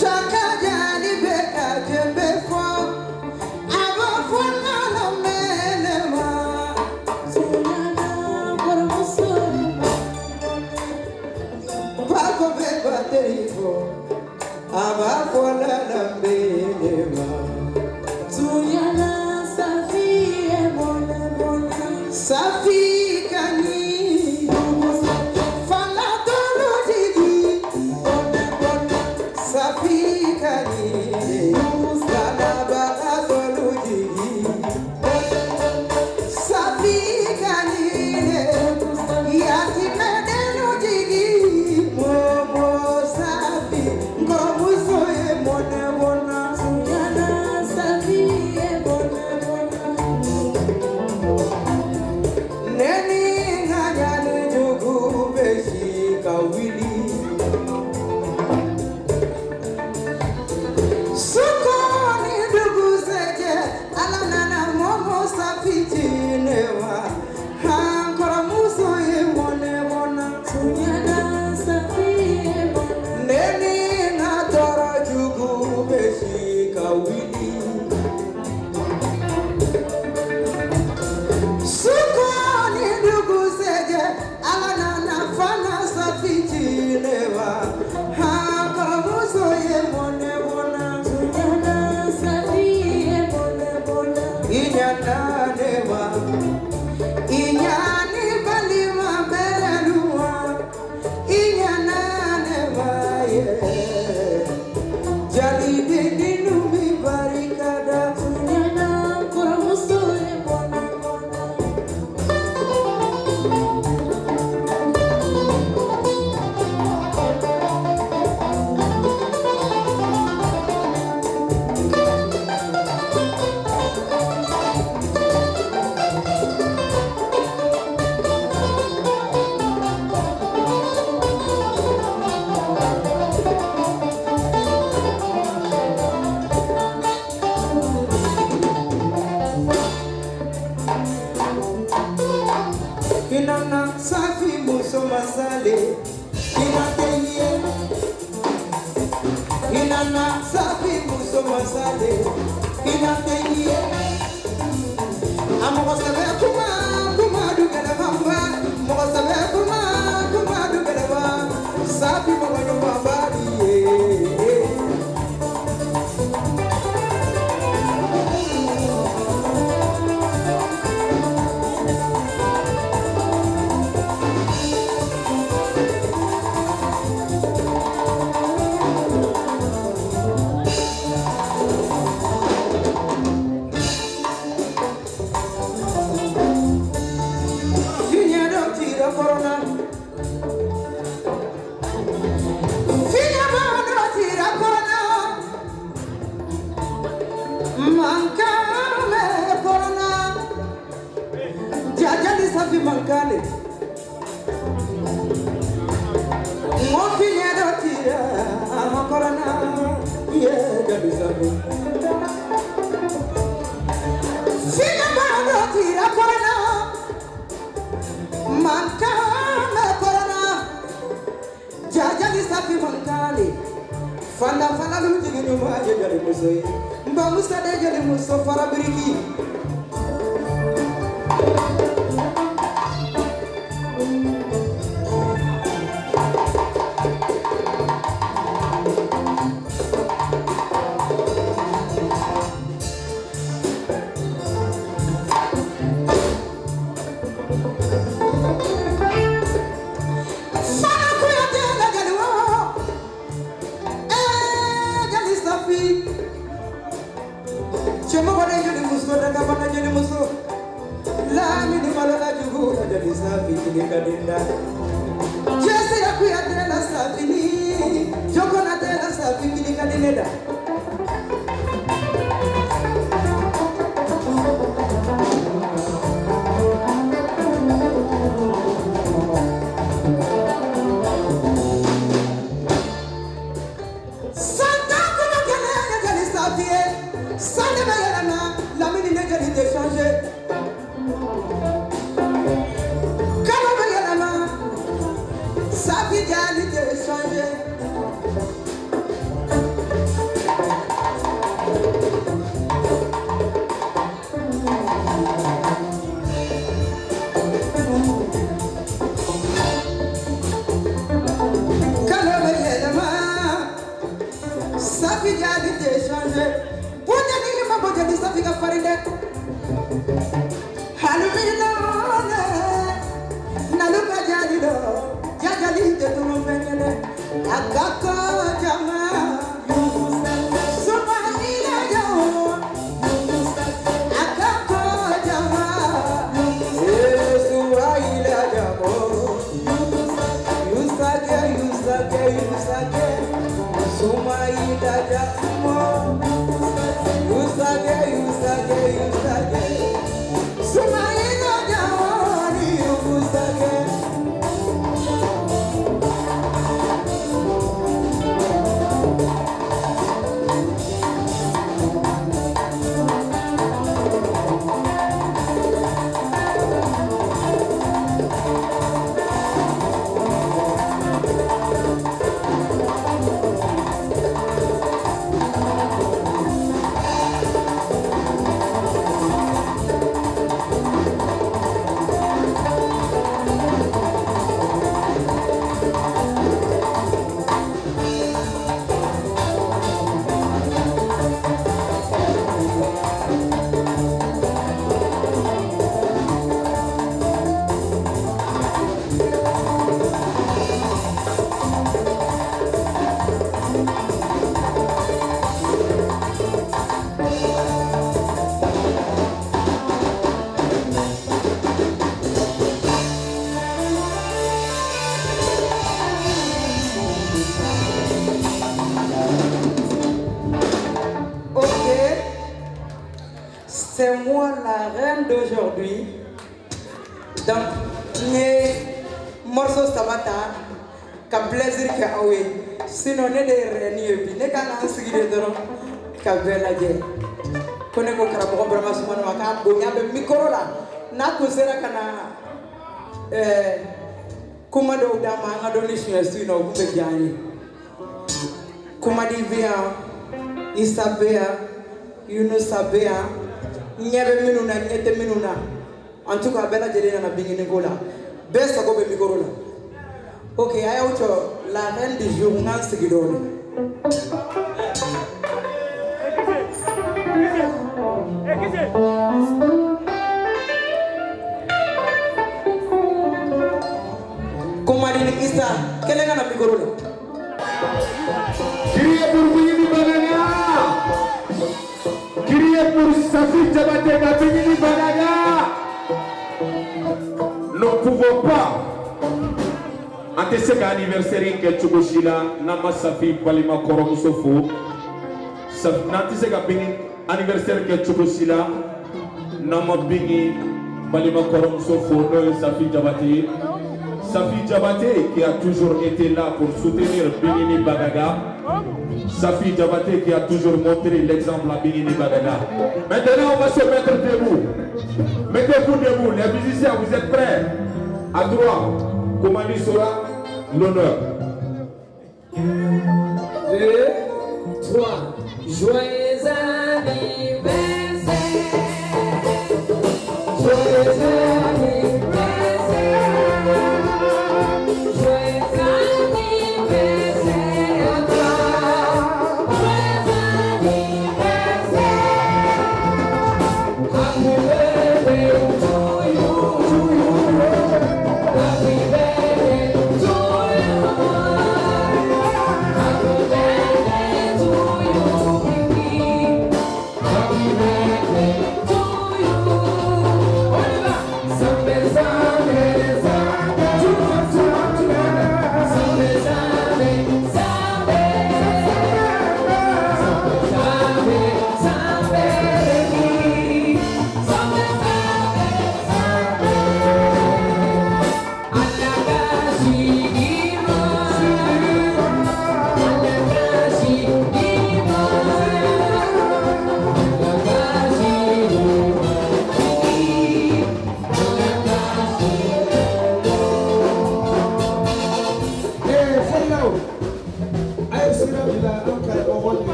Shaka jani beka Mankale corona. Jajali safi mankale. Mofinya dotira corona. Yeah, jali safi. Fina dotira corona. Mankale corona. Jajali safi mankale. Fana lu jiginu ma jali muso. Mba musa de jali muso farabiriki. C'est moi la reine d'aujourd'hui. Donc, les morceaux sabata, qu'un plaisir qu'il y a. Sinon, on est des reines et puis, les canards se guident de l'homme, qu'à la guerre. Qu'on est qu'on crame vraiment sur mon macabre, il y a un micro là. N'a que c'est là qu'on a. Comment de dama a donné sur le studio, vous pouvez gagner. Comment dit bien, il savait, il ne savait. Nyebe minuna nyete minuna en tout cas bela jeli na bingini gola besa go be migorola. OK, aya uto la reine du jour ngan sigidoni comment dit Issa kele ngana migorola crier pour Bingini Banaga, crier pour Safi Jabatega Bingini Banaga. Nous ne pouvons pas anticiper l'anniversaire que Tchugoshila Nama Safi Palima Korom Sofo. N'anticipe Bingini anniversaire ke Chokosila Nama Bingi Malima Korom Sofo Safi Diabaté. Safi Diabaté qui a toujours été là pour soutenir Bingini Bagaga. Safi Diabaté qui a toujours montré l'exemple à Bingini Bagaga. Maintenant on va se mettre debout. Mettez-vous debout, les musiciens, vous êtes prêts? À droite, Komani sera l'honneur. 2, 3, joyeux anniversaire. Joyeux anniversaire. Joyeux anniversaire à toi. Joyeux anniversaire. Happy birthday to you. Happy birthday to you. Happy birthday to you, Kiki. Happy birthday to you. On y va. Sambe, sambe, sambe. Sambe, sambe, sambe. Sambe, sambe, Kiki. Sambe, sambe,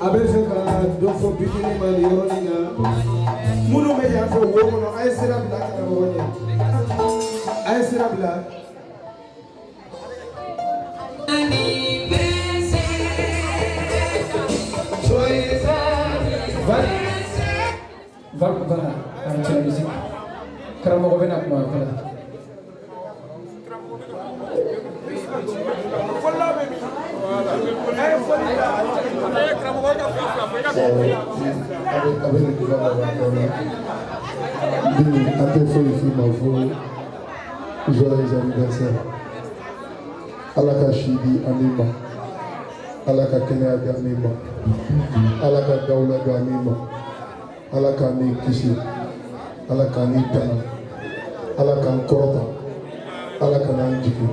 Avec ce cas, il faut piquer les malheurs. Mounou me y'a fait au monde, aïe c'est la blague à la bonne. Aïe c'est la blague. Voilà, arrêtez la musique. Karamo revenak moi, voilà. Avec le gouvernement, à tes feux ici, ma voix, joyeux anniversaire. Alaka Shidi Anima, Alaka Kenya Ganima, Alaka Daula Ganima, Alaka Ni Kishi, Alaka Ni Tana, Alaka Korota, Alaka Nanjiki,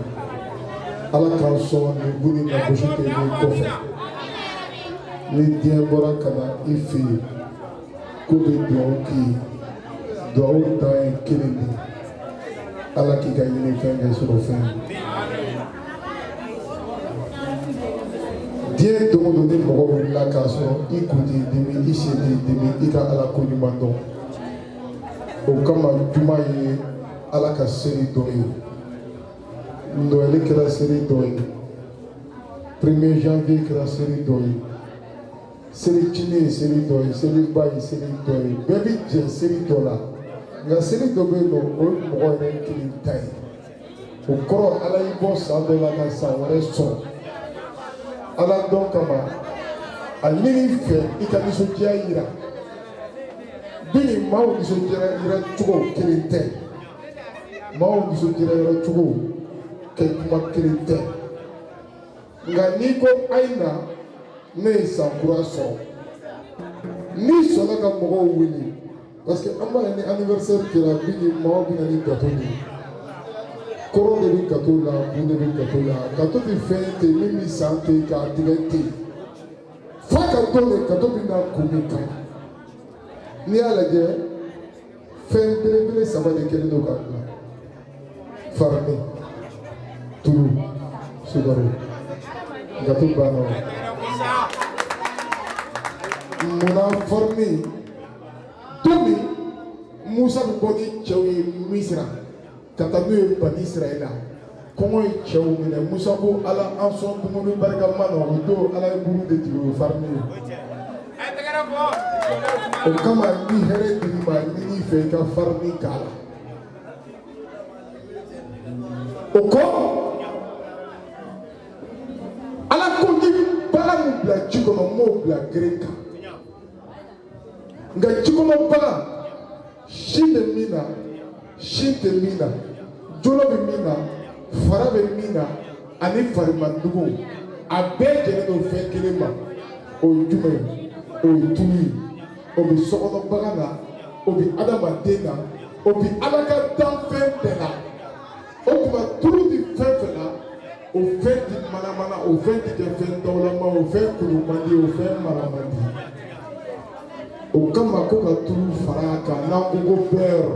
Alaka Son, ni Buni na Boshite ni Kofa. Ni diɲɛ bɔra ka na I fɛ yen ko bɛ dugawu k'i ye dugawu dan ye kelen de Ala k'i ka ɲinifɛn kɛ sɔrɔ fɛn ye diɲɛ don o don ni mɔgɔ wulila k'a sɔrɔ I kun t'i dimi I sen t'i dimi I ka Ala ko ɲuman dɔn o kama juma ye Ala ka seli dɔ ye Noël kɛra seli dɔ ye 1er janvier kɛra seli dɔ ye seli cini ye seli dɔ ye seli ba ye seli dɔ ye bɛɛ bi jɛ seli dɔ la nka seli dɔ bɛ yen nɔ o ye mɔgɔ yɛrɛ kelen ta ye o kɔrɔ Ala y'i bɔ san dɔ la ka san wɛrɛ sɔrɔ Ala dɔn kama a ɲini fɛ I ka nisɔndiya yira bi maaw nisɔndiyara yira cogo kelen tɛ maaw nisɔndiyara yira cogo kɛ kuma kelen tɛ nka n'i ko ayi na ne ye san kura sɔrɔ n'i sɔnna ka mɔgɔw wele parce que an b'a ye ni anniversaire kɛra bi ni maaw bɛ na ni gâteau de ye kɔrɔ de bɛ gâteau la bu de bɛ gâteau la gâteau tɛ fɛn ten min bɛ san ten k'a tigɛ ten f'a ka to de gâteau bɛ na kun min kama n'i y'a lajɛ fɛn belebele saba de kɛlen don ka dilan farani tulu sukaro gâteau banna o. Muna formi Tomi Musa bɛ bɔ ni cɛw ye Misira ka taa n'u ye Bani Israɛl kɔngɔ ye cɛw minɛ Musa ko Ala an sɔn dumuni barikama na o don Ala ye buru de tigɛ o farimi ye o kama ni hɛrɛ d'i ma ɲini fɛ I ka farimi k'a la o kɔ Ala ko ni bagan min bila ji kɔnɔ m'o bila gere kan nka jikɔnɔ bagan sin bɛ min na sin tɛ min na jolo bɛ min na fara bɛ min na ani farimandugu a bɛɛ jɛlen don fɛn kelen ma o ye jumɛn ye o ye tulu ye o bɛ sokɔnɔ bagan na o bɛ adamaden na o bɛ ala ka danfɛn bɛɛ la o tuma tulu di fɛn fɛn na o fɛn di manamana o fɛn ti kɛ fɛn dawulama o fɛn kolo man di o fɛn mara man di o kama ko ka tulu fara a kan n'an ko ko bɛɛrɛ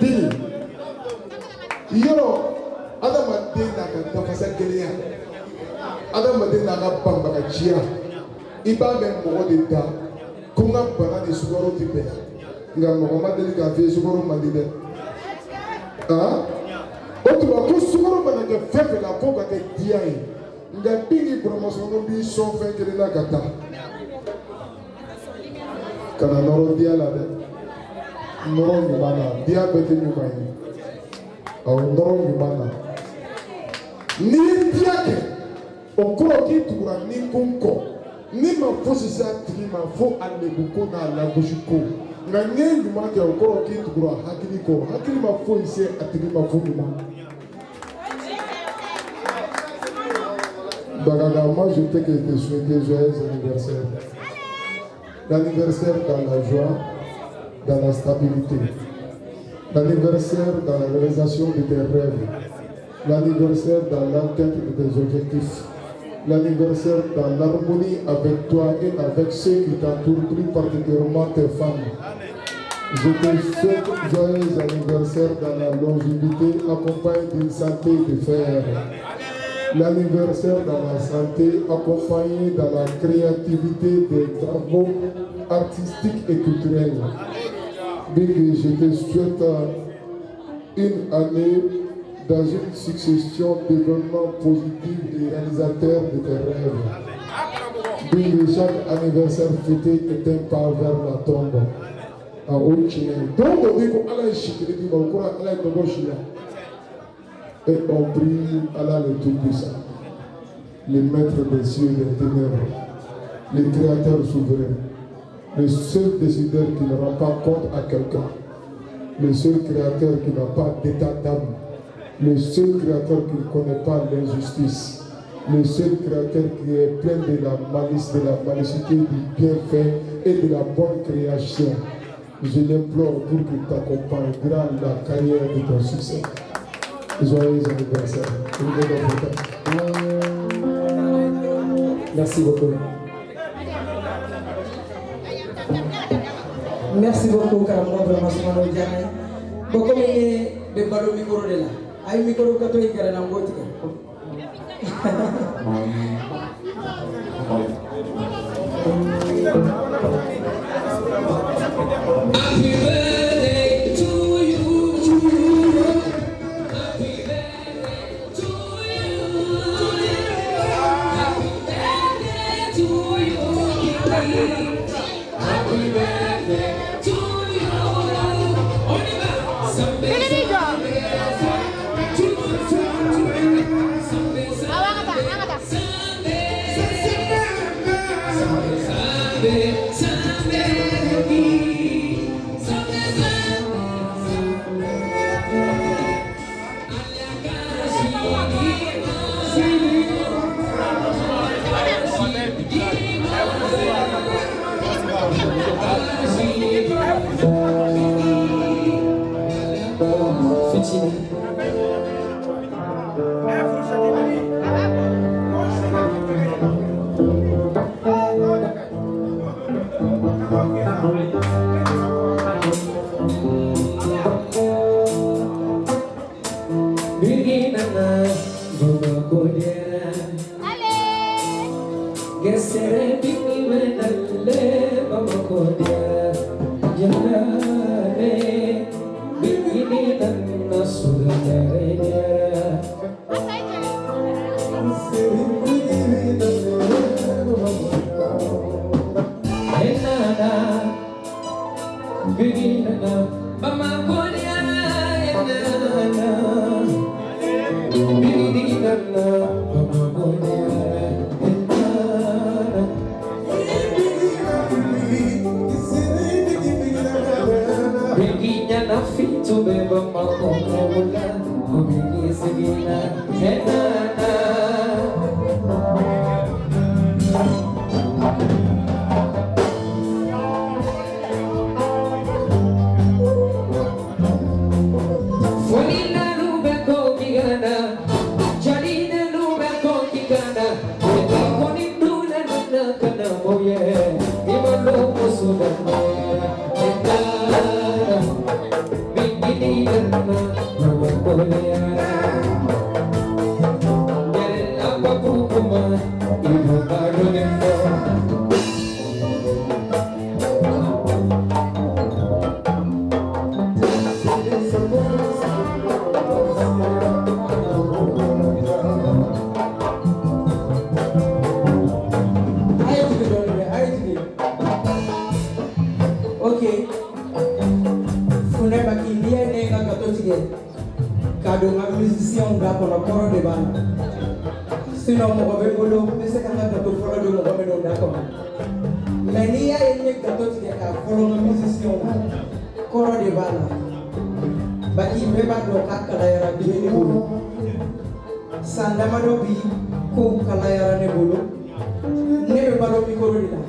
den yɔrɔ adamaden n'a ka dafasa gɛlɛya adamaden n'a ka banbagaciya i b'a mɛn mɔgɔ de da ko n ka bana ni sukaro ti bɛn nka mɔgɔ ma deli k'a f'i ye sukaro man di dɛ o tuma ko sukaro mana kɛ fɛn fɛn la k'o ka kɛ diya ye nka bin ni buramusokɔnɔ b'i sɔn fɛn kelen na ka taa kana nɔrɔ diya la dɛ nɔrɔ ɲuman na diya bɛɛ tɛ ɲuman ye awɔ nɔrɔ ɲuman na n'i ye diya kɛ o kɔrɔ k'i tugura ni ko n kɔ ni ma fosi se a tigi ma fo a lebu ko n'a lagosi ko nka n'i ye ɲuman kɛ o kɔrɔ k'i tugura hakili kɔ hakili ma foyi se a tigi ma fo ɲuman. Bagaga, moi je peux que te souhaiter joyeux anniversaire. L'anniversaire dans la joie, dans la stabilité. L'anniversaire dans la réalisation de tes rêves. L'anniversaire dans l'atteinte de tes objectifs. L'anniversaire dans l'harmonie avec toi et avec ceux qui t'entourent, plus particulièrement tes femmes. Je te souhaite joyeux anniversaire dans la longévité, accompagné d'une santé de fer. L'anniversaire dans la santé, accompagné dans la créativité des travaux artistiques et culturels. Big, je te souhaite une année dans une succession d'événements positifs et réalisateurs de tes rêves. Big, chaque anniversaire fêté est un pas vers la tombe. En haut Chine. Donc on dit qu'on a un chiquet, on a un Chine. Et on prie Allah le Tout-Puissant, le Maître des cieux et des ténèbres, le Créateur souverain, le seul décideur qui ne rend pas compte à quelqu'un, le seul Créateur qui n'a pas d'état d'âme, le seul Créateur qui ne connaît pas l'injustice, le seul Créateur qui est plein de la malice, de la malicité, du bienfait et de la bonne création. Je l'implore pour qu'il t'accompagne dans la carrière de ton succès. Joyeux anniversaire. Merci beaucoup. Merci beaucoup, Karambo, vraiment, Soumano Diané. Bon, comme il est de ballon micro de là, aïe micro kato il y a un bout. Happy birthday to you. Happy birthday to you. Happy birthday to you. Happy birthday to you. On y va. Cadeau ma musicien da kono koro de bana sinon mo be bolo be se kan ga to foro do mo be do da kono mais ni ya yenye gato ti ka foro ma musicien koro de bana baki be ba do ka kala yara bi ni bolo sanda ma do bi ko kala yara ne bolo ne be balo mi koro dina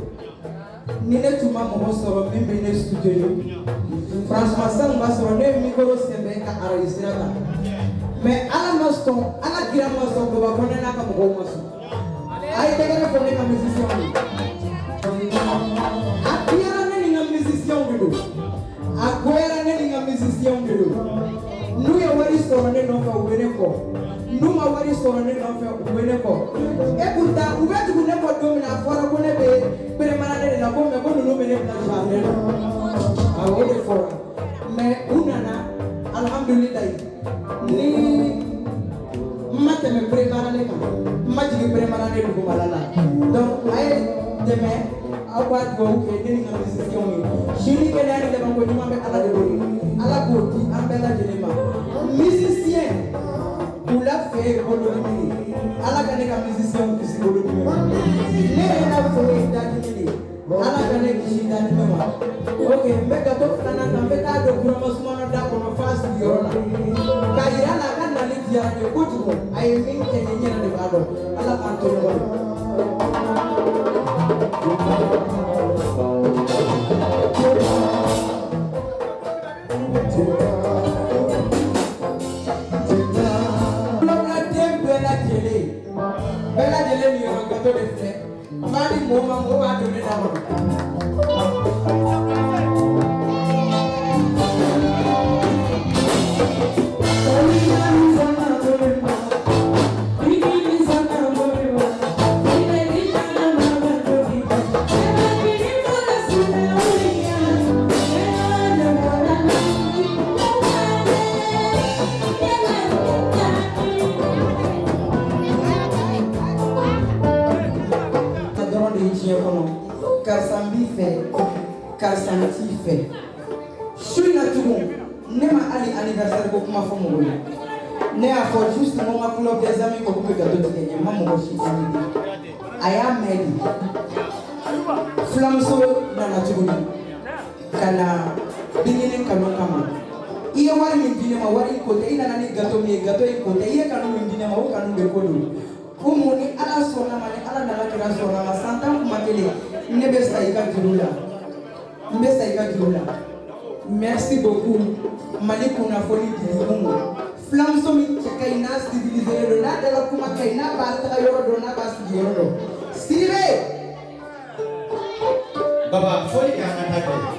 ni ne tuma mo soro min be ne studio franchement sang ba soro ne micro sembe ka enregistrer ta mais ala masto ala gira masto ko ba kone na ka mo masto ay tegere ko ne ka musicien a piara ne ni musicien bidu a goera ne ni musicien bidu nu ya wari soro ne no fa ubene ko nu ma wari soro ne no fa ubene ko e pourtant ubeti ku ne ko do na fora ko ne be permanente na ko me ko no me ne na jardin a wo de fora mais unana alhamdulillah ni mate me préparer ka majigi préparer du malala donc ay demain awat go ke ni nga musicien ni shiri ke dani de ko ni ma be ala de do ala go ti ambela de ma musicien pour la faire pour le ni ala ka ne ka musicien ki si bolo ni ne na fo dani ni ala ka ne ki shi dani ma okay me ka to fana na me ta do kuma suma da ko no fast yona ka ira na kan na liti ya ne ko tuko ay min ke ni nyana de ba do ala ka to no Bella dele ni on gato de fle mali mo ma mo ba do ne da mo karsanti fe shui na tugu nema ali anniversaire ko kuma fo mo ne a fo juste mo ma club des amis ko ko gato tenye mamo ko shi aya medi flamso na tugu kana bingine kama iya wari mindine ma wari ko te ina nani gato mi gato ko te iya kanu mindine ma o kanu de ko do umuni ala sona mani ala na kira sona ma santa kuma tele ne be sa ika julula merci beaucoup Malik Kunafoli Dimungu Flamso mi chakaina civilisé na de la kuma kaina basta yoro do na basta yoro Steve Baba foi kana